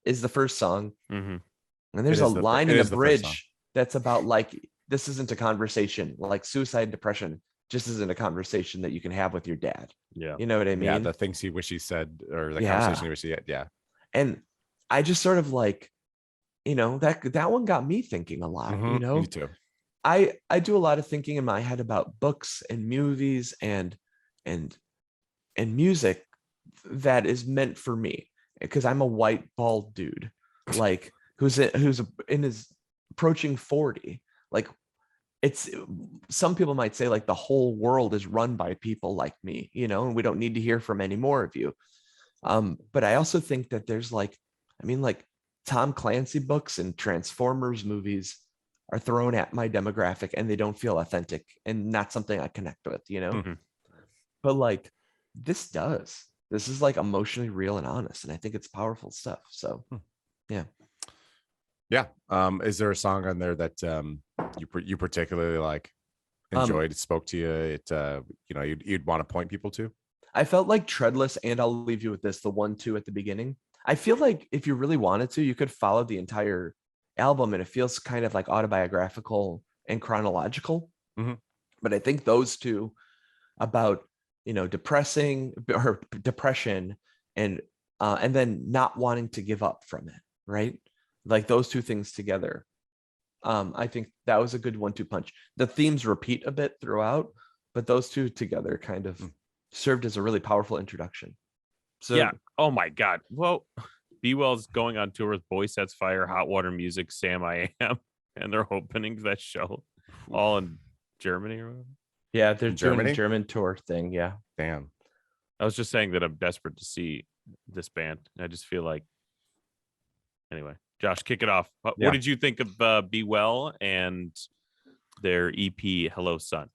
is the first song. And there's a line in the bridge that's about like, this isn't a conversation, like suicide and depression just isn't a conversation that you can have with your dad. Yeah. You know what I mean? Yeah, the things he wish he said, or the conversation he wish he had. Yeah. And I just sort of like, that one got me thinking a lot, Me too. I do a lot of thinking in my head about books and movies and music that is meant for me, because I'm a white bald dude, like who's in his approaching 40. Like, it's, some people might say like the whole world is run by people like me, and we don't need to hear from any more of you. But I also think that there's like Tom Clancy books and Transformers movies are thrown at my demographic and they don't feel authentic and not something I connect with, But like this is like emotionally real and honest. And I think it's powerful stuff. So, yeah. Yeah. Is there a song on there that you particularly like enjoyed? It spoke to you. You'd want to point people to? I felt like Treadless, and I'll leave you with this, the 1-2 at the beginning. I feel like if you really wanted to, you could follow the entire album and it feels kind of like autobiographical and chronological. But I think those two about, depression and then not wanting to give up from it, right? Like those two things together. I think that was a good 1-2 punch. The themes repeat a bit throughout, but those two together kind of served as a really powerful introduction. So yeah. Oh my God. Well, Be Well's going on tour with Boy Sets Fire, Hot Water Music, Sam I Am, and they're opening that show all in Germany or whatever. Yeah, they're doing a German tour thing. Yeah. Damn. I was just saying that I'm desperate to see this band. I just feel like, anyway, Josh, kick it off. What did you think of Be Well and their EP Hello Sun?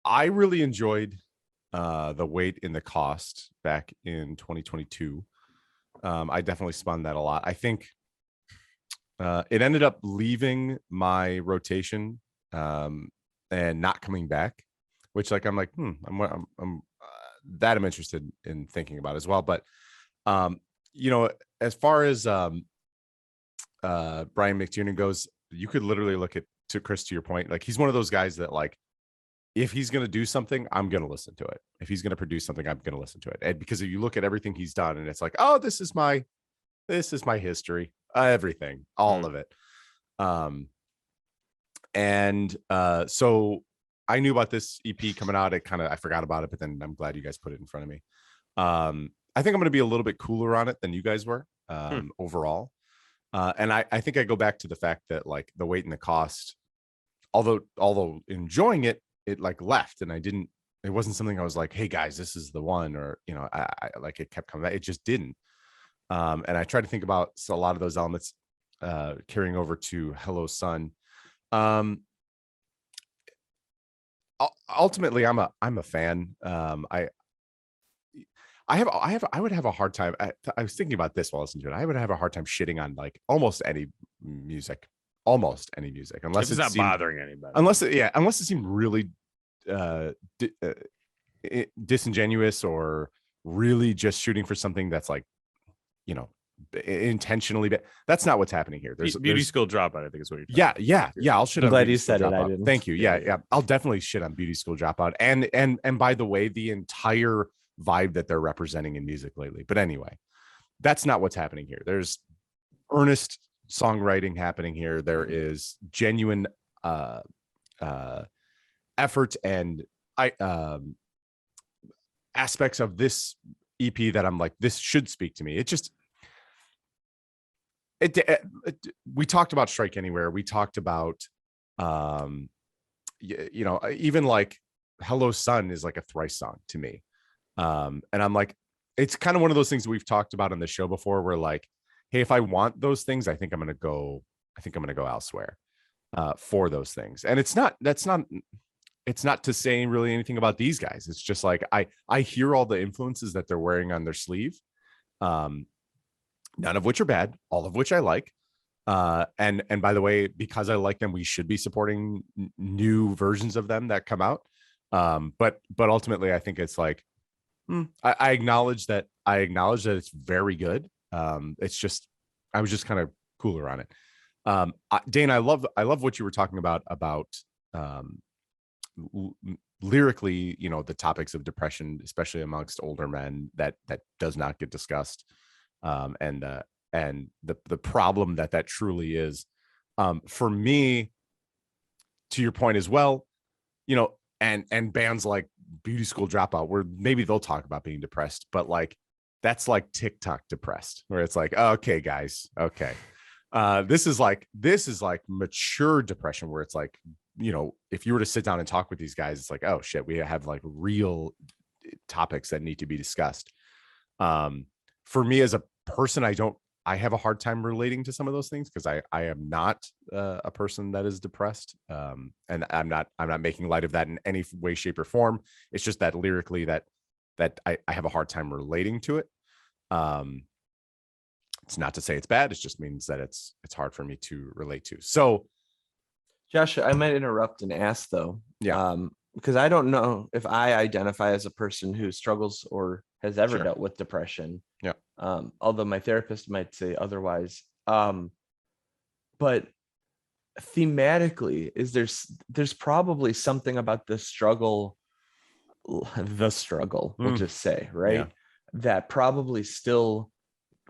I really enjoyed The Weight in the Cost back in 2022. I definitely spun that a lot. I think it ended up leaving my rotation and not coming back, which like I'm like I'm that I'm interested in thinking about as well. But as far as Brian McTiernan goes, you could literally look at, to Chris, to your point, like he's one of those guys that like, if he's going to do something, I'm going to listen to it. If he's going to produce something, I'm going to listen to it. And because if you look at everything he's done and it's like, oh, this is my history, everything, all of it. So I knew about this EP coming out. I forgot about it, but then I'm glad you guys put it in front of me. I think I'm going to be a little bit cooler on it than you guys were overall. And I think I go back to the fact that like The Weight and the Cost, although enjoying it like left, and I didn't It wasn't something I was like, hey guys, this is the one, or, you know, I like, it kept coming back. It just didn't. And I try to think about a lot of those elements carrying over to Hello Sun. Um, Ultimately, I'm a fan. I would have a hard time. I was thinking about this while listening to it. I would have a hard time shitting on like almost any music, unless it's it not seemed, bothering anybody. unless it seemed really uh, disingenuous, or really just shooting for something that's like, you know, intentionally bad. That's not what's happening here. Beauty School Dropout, I think is what you're talking yeah. I'll shit I'm on glad Beauty you School said it. I Dropout. didn't. Thank you. Yeah. Yeah. I'll definitely shit on Beauty School Dropout. And by the way, the entire vibe that they're representing in music lately. But anyway, that's not what's happening here. There's earnest songwriting happening here. There is genuine effort and aspects of this EP that I'm like, this should speak to me. It just we talked about Strike Anywhere. We talked about you know, even like Hello Sun is like a Thrice song to me. And I'm like, it's kind of one of those things we've talked about on the show before, where like, hey, if I want those things, I think I'm gonna go elsewhere for those things. And it's not to say really anything about these guys. It's just like I hear all the influences that they're wearing on their sleeve. None of which are bad, all of which I like. And by the way, because I like them, we should be supporting new versions of them that come out. But ultimately, I think it's like, I acknowledge that it's very good. It's just, I was just kind of cooler on it. Dane, I love what you were talking about lyrically, you know, the topics of depression, especially amongst older men, that does not get discussed. And the problem that truly is, for me, to your point as well, you know, and bands like Beauty School Dropout, where maybe they'll talk about being depressed, but like, that's like TikTok depressed, where it's like, oh, okay, guys, okay. This is like mature depression, where it's like, you know, if you were to sit down and talk with these guys, it's like, oh shit, we have like real topics that need to be discussed. For me as a person, I have a hard time relating to some of those things, because I am not a person that is depressed. And I'm not making light of that in any way, shape, or form. It's just that lyrically that I have a hard time relating to it. It's not to say it's bad. It just means that it's hard for me to relate to. So, Josh, I might interrupt and ask though. Yeah. Because I don't know if I identify as a person who struggles or has ever Sure. dealt with depression. Yeah. Although my therapist might say otherwise. But thematically, there's probably something about the struggle, we'll just say, right? Yeah. That probably still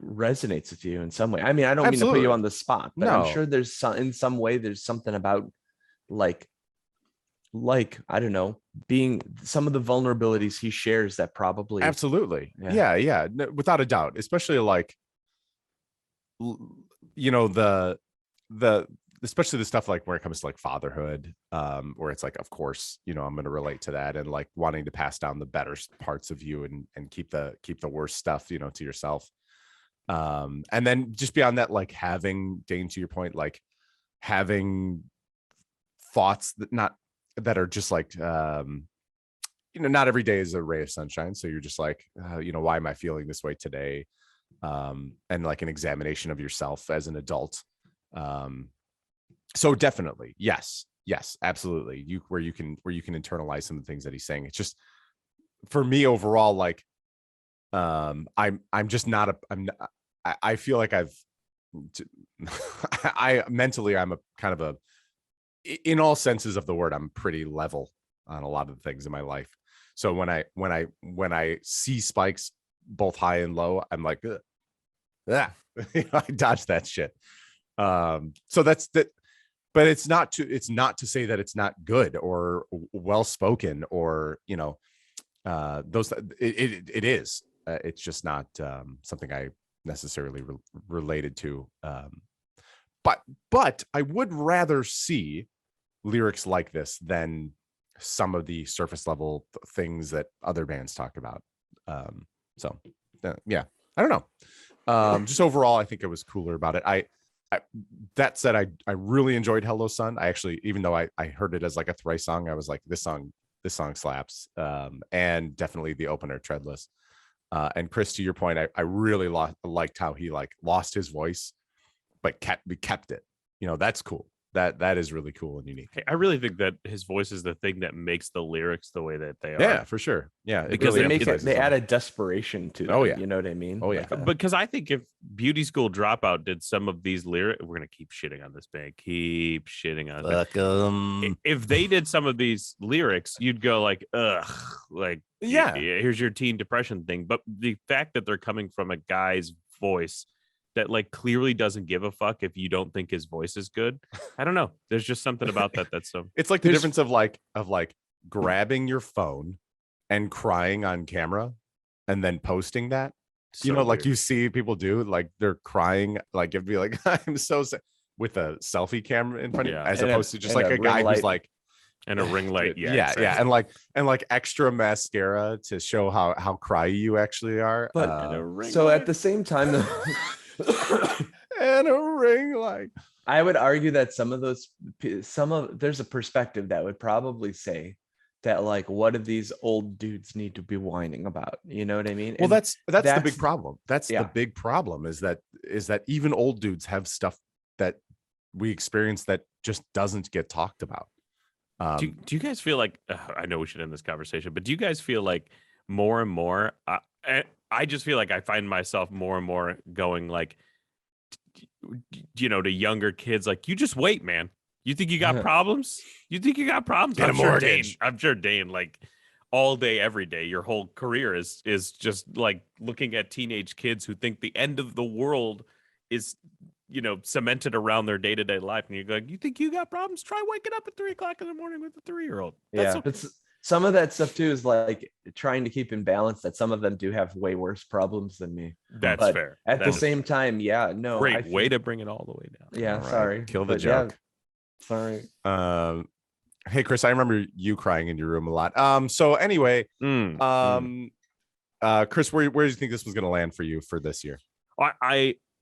resonates with you in some way. I mean, I don't mean to Absolutely. put you on the spot, but No. I'm sure there's in some way there's something about like I don't know, being some of the vulnerabilities he shares that probably Absolutely. Yeah. No, without a doubt, especially like, you know, the especially the stuff like where it comes to like fatherhood, where it's like, of course, you know, I'm going to relate to that, and like wanting to pass down the better parts of you and keep the worst stuff, you know, to yourself. And then just beyond that, like having, Dane, to your point, like having thoughts that are just like, you know, not every day is a ray of sunshine. So you're just like, you know, why am I feeling this way today? And like an examination of yourself as an adult. So definitely, yes, absolutely. Where you can internalize some of the things that he's saying. It's just, for me overall, like, I'm just not I feel like mentally, I'm a kind of in all senses of the word, I'm pretty level on a lot of the things in my life. So when I see spikes both high and low, I'm like, I dodge that shit. So that's that. But it's not to say that it's not good or well spoken, or, you know, those it is. It's just not something I necessarily related to. But I would rather see lyrics like this than some of the surface level things that other bands talk about. So yeah, I don't know. Just overall, I think it was cooler about it. I that said, I really enjoyed Hello Sun. I actually, even though I heard it as like a thrice song, I was like, this song slaps. And definitely the opener, Treadless. And Chris, to your point, I really liked how he like lost his voice, but kept it. That's cool. That is really cool and unique. I really think that his voice is the thing that makes the lyrics the way that they are. Yeah, for sure. Yeah, because really they add a desperation to them. Oh yeah, you know what I mean. Oh yeah, because I think if Beauty School Dropout did some of these lyrics, we're gonna keep shitting on this band. Keep shitting on it. If they did some of these lyrics, you'd go like, ugh, like yeah, here's your teen depression thing. But the fact that they're coming from a guy's voice that like clearly doesn't give a fuck if you don't think his voice is good. I don't know. There's just something about that that's so. It's like the difference of like grabbing your phone and crying on camera and then posting that. So like you see people do, like they're crying, like it'd be like I'm so sad with a selfie camera in front of you, as opposed to just like a guy who's like and a ring light. Yeah, and like extra mascara to show how cryy you actually are. But so at the same time and a ring light. I would argue that there's a perspective that would probably say that like, what do these old dudes need to be whining about? You know what I mean? Well, that's the big problem. That's the big problem is that even old dudes have stuff that we experience that just doesn't get talked about. Do you guys feel like, I know we should end this conversation, but do you guys feel like more and more, I just feel like I find myself more and more going like, to younger kids, like, you just wait, man. You think you got problems? You think you got problems? I'm sure Dane, like all day, every day, your whole career is just like looking at teenage kids who think the end of the world is, cemented around their day-to-day life. And you're like, you think you got problems? Try waking up at 3:00 in the morning with a 3-year-old. Yeah. Some of that stuff too is like trying to keep in balance that some of them do have way worse problems than me. That's fair. At the same time, great way to bring it all the way down. Yeah, right. Sorry. Kill the joke. Yeah, sorry. Hey Chris, I remember you crying in your room a lot. So anyway, Chris, where do you think this was gonna land for you for this year? You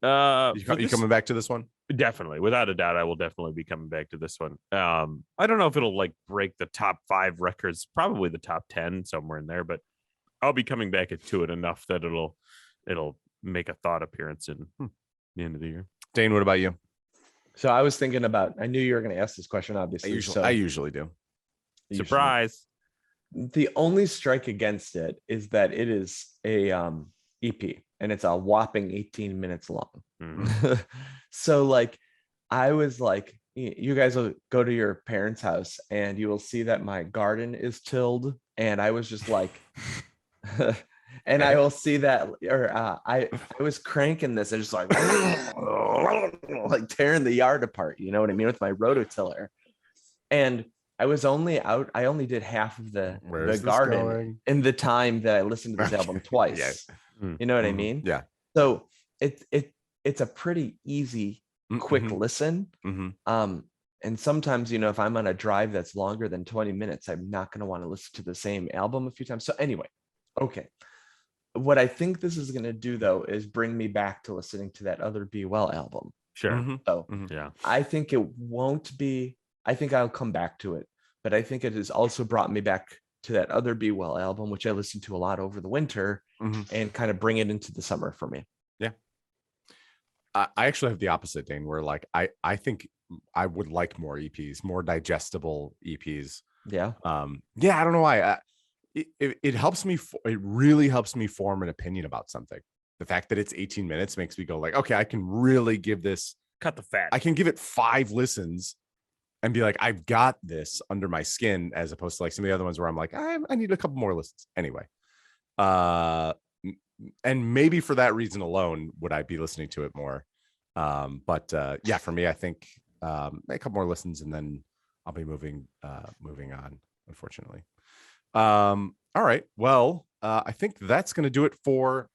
coming back to this one? Definitely, without a doubt, I will definitely be coming back to this one. I don't know if it'll like break the top 5 records, probably the top 10, somewhere in there, but I'll be coming back to it enough that it'll make a thought appearance in the end of the year. Dane, what about you? So I was thinking about, I knew you were going to ask this question, obviously. I usually do. Surprise. The only strike against it is that it is a EP and it's a whopping 18 minutes long. Mm-hmm. So like, I was like, you guys will go to your parents' house and you will see that my garden is tilled. And I was just like, and I will see that, or I was cranking this and just like, like tearing the yard apart, you know what I mean, with my rototiller. And I only did half of the garden in the time that I listened to this album twice. Yeah. You know what I mean? Yeah. So it's a pretty easy, quick listen. And sometimes, if I'm on a drive that's longer than 20 minutes, I'm not going to want to listen to the same album a few times. So anyway, okay. What I think this is going to do, though, is bring me back to listening to that other Be Well album. Sure. So yeah, I think it won't be, I think I'll come back to it, but I think it has also brought me back to that other Be Well album, which I listened to a lot over the winter and kind of bring it into the summer for me. Yeah. I actually have the opposite, Dane, where like, I think I would like more EPs, more digestible EPs. Yeah. Yeah. I don't know why. It helps me. It really helps me form an opinion about something. The fact that it's 18 minutes makes me go like, okay, I can really give this, cut the fat. I can give it 5 listens and be like, I've got this under my skin, as opposed to like some of the other ones where I'm like, I need a couple more listens anyway. And maybe for that reason alone, would I be listening to it more? But yeah, for me, I think a couple more listens and then I'll be moving on, unfortunately. All right. Well, I think that's going to do it for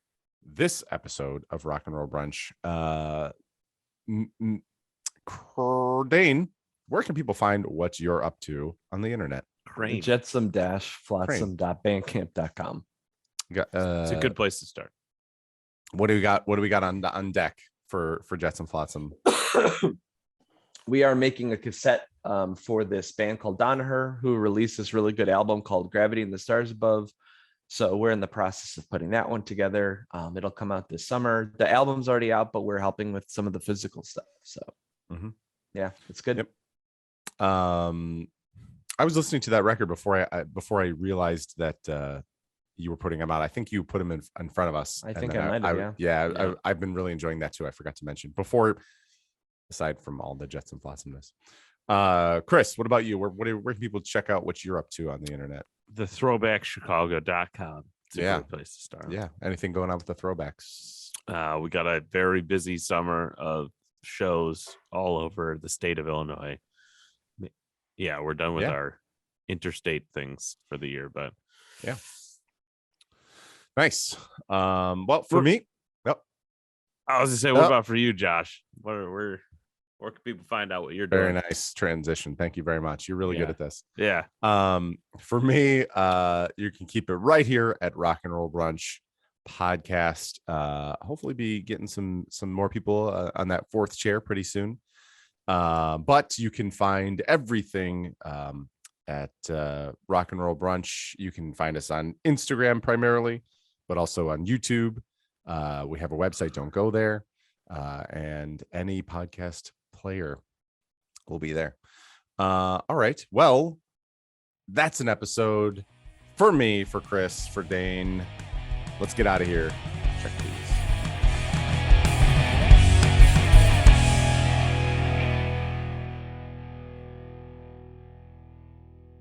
this episode of Rock and Roll Brunch. Dane, where can people find what you're up to on the internet? Crane. Jetsam-flotsam.bandcamp.com. It's a good place to start. What do we got? What do we got on deck for Jetsam Flotsam? We are making a cassette for this band called Donaher, who released this really good album called Gravity and the Stars Above. So we're in the process of putting that one together. It'll come out this summer. The album's already out, but we're helping with some of the physical stuff. So yeah, it's good. Yep. I was listening to that record before I realized that you were putting them out. I think you put them in front of us. I think I might have. Yeah. I've been really enjoying that too. I forgot to mention before, aside from all the Jets and Flotsomness. Chris, what about you? Where can people check out what you're up to on the internet? The throwbackchicago.com. It's a great place to start. Yeah. Anything going on with the throwbacks? We got a very busy summer of shows all over the state of Illinois. Yeah, we're done with our interstate things for the year, but yeah. Nice. Well, for me, I was gonna say, what about for you, Josh? Where can people find out what you're doing? Very nice transition. Thank you very much. You're really good at this. Yeah. For me, you can keep it right here at Rock and Roll Brunch podcast. Hopefully be getting some more people on that fourth chair pretty soon. But you can find everything at Rock and Roll Brunch. You can find us on Instagram primarily, but also on YouTube. We have a website. Don't go there. And any podcast player will be there. All right. Well, that's an episode for me, for Chris, for Dane. Let's get out of here. Check the